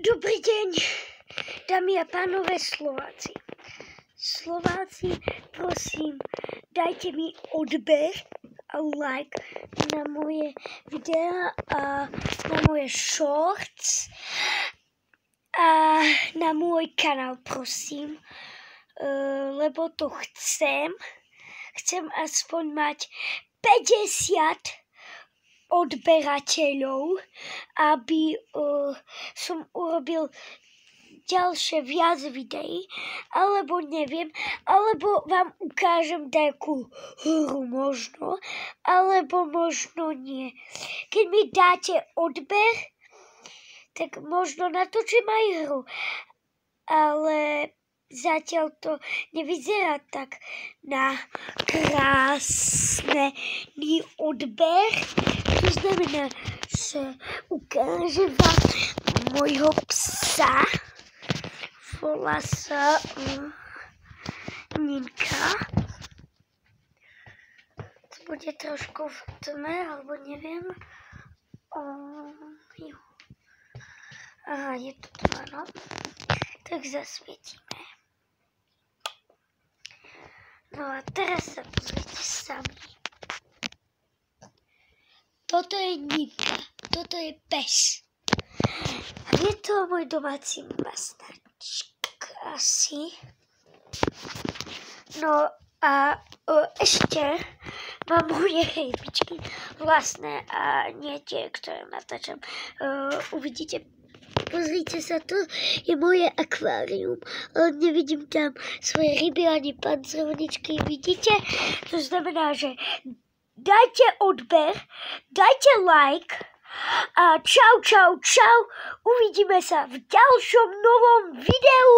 Dobrý deň, dámy a pánové Slováci. Slováci, prosím, dajte mi odber a like na moje videa a na moje shorts a na môj kanál, prosím, lebo to chcem. Chcem aspoň mať 50 odberateľov, aby som urobil ďalšie viac videí, alebo neviem, alebo vám ukážem nejakú hru možno, alebo možno nie. Keď mi dáte odber, tak možno natočím aj hru, ale zatiaľ to nevyzerá tak na krásny odber. To znamená, že ukážem vám môjho psa. Volá sa Ninka. To bude trošku v tme, alebo neviem. Aha, je to tma, no. Tak zasvietíme. No a teraz sa pozrite sami. Toto je Ninka, toto je pes. A je to môj domáci maznačk asi. No a ešte mám moje rybičky vlastné a nie tie, ktoré natáčam. Uvidíte. Pozrite sa, to je moje akvárium. Nevidím tam svoje ryby ani pancrovničky, vidíte? To znamená, že dajte odber, dajte like a čau, čau, čau. Uvidíme sa v ďalšom novom videu.